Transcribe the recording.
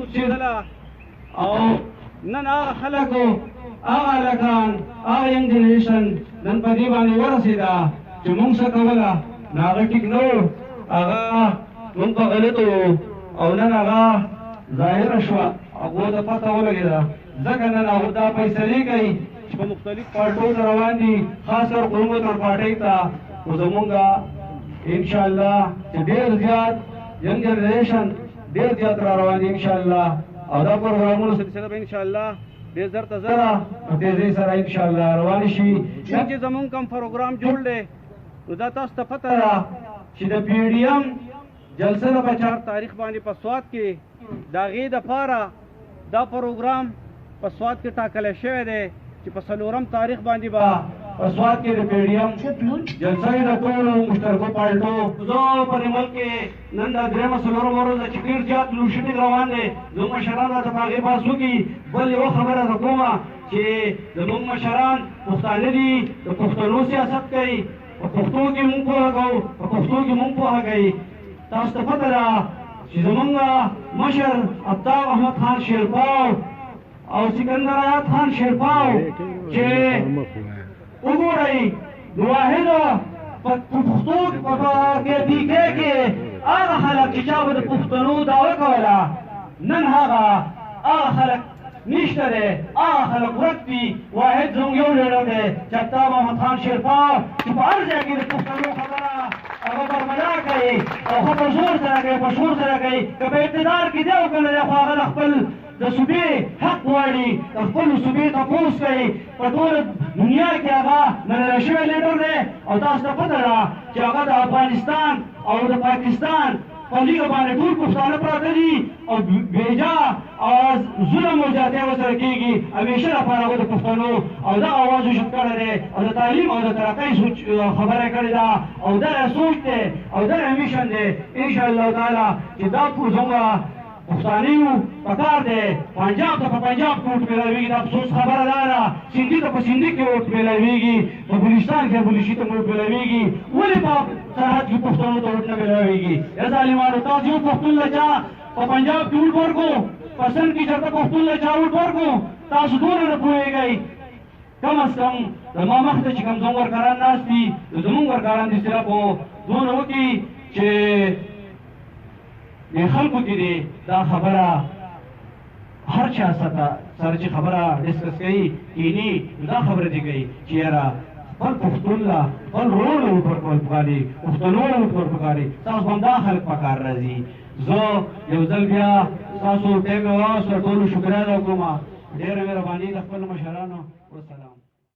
وڅېدله او نن هغه خلکو هغه هلکان هغه ینګ جنریشن نن په دې باندې ورسېده چې مونږ څه کوله نو هغه ټیک نه و هغه مونږ په غلطو وو او نن هغه ظاهره شوه هغو ته پته ولګېده ځکه نن هغه دا فیصلې کوي چې په مختلف پارټو ته روان دي خاص کر قومت اور پارټۍ ته خو زمونږ انشاءالله چې ډېر زیات ینګ جنریشن ډېر زیات را روان دي انشاءالله او دا پروګرامونو سلسله به انشاءالله ډېر زر ته زره په تیزۍ سره انشاءالله روان شي نن چې زمونږ کوم پروګرام جوړ دی نو دا تاسو ته پته ده چې د پی ډي ایم جلسه د 4 تاریخ باندې په سوات کې د هغې دپاره دا پروګرام په سوات کې ټاکلی شوی دی چې په 4 تاریخ باندې به په سوات کې د پی ډي ایم جلسه د ټولو مشترکو پالټو زه په دې ملک کې نن دا 3 ورځ چې ډېر زیات لوډشیډینګ روان دی زموږ مشران راته په هغې بحث وکړي بل یوه خبره زه کومه چې زموږ مشران پښتانه دي د پښتنو سیاست کوي په پښتو کې مونږ پوهه کوو په پښتو کې مونږ پوهه کوي تاسو ته پته ده چې زمونږ مشر عطا احمد خان شیرپاو او سکندر آیات خان شیرپاو چې وګورئ د واحده په پښتو کې پیکې کې هغه خلک چې چا به د پښتنو دعوه کوله نن هغه خلک نشته دی هغه خلک ورک دي واحد زموږ یو لیډر دی چې عطا محمد خان شیرپاو چې په هر ځای کې د پښتنو خبره هغه برملا کوي او ښه په زور سره کوي په شور سره کوي که په اقتدار کې دی او که نه دی خو هغه د خپل د صوبې حق غواړي د خپلو صوبې تپوس کوي په ټوله دنیا کې هغه منلی شوی لیډر دی او تاسو ته پته ده چې هغه د افغانستان او د پاکستان په لیګه باندې ټول پښتانه پراته دي او بېجا ظلم او زیاتی ورسره کېږي همیشه لپاره هغه د پښتنو او دغه اواز اوچت کړی دی او د تعلیم او د ترقۍ خبره یې کړې ده او دغه سوچ دی او دغه میشن دی انشاءالله تعالی چې دا زموږ پښتانه یو پکار دی پنجاب ته په پنجاب کې ووټ میلاویږي د افسوس خبره دا ده سندي ته په سندي کې ووټ میلاویږي په بلوچستان کې بلوچي ته ووټ میلاویږي ولې په سرحد کې پښتنو ته ووټ نه میلاویږي یا ظالمانو تاسو یو پښتون له چا په پنجاب کې ووټ ورکړو په سند کې چېرته پښتون له چا ووټ ورکړو تاسو دونه نه پوهېږئ کم از کم زما مخته چې کوم زموږ ورکران ناست دي زموږ ورکران دې صرف دونه وکړي چې د خلکو کې دی دا خبره هر چا سره چې خبره ډسکس کوي کینی دا خبره دې کوي چې یاره خپل پښتون له خپل ورور له ووټ ورکول پکار دي پښتنو له ووټ ورکول پکار دي تاسو هم دا خلک پکار راځي زه یو ځل بیا ستاسو ټیم مې واغوسته ټولو شکریه ادا کوم ډېره مهرباني د خپلو مشرانو والسلام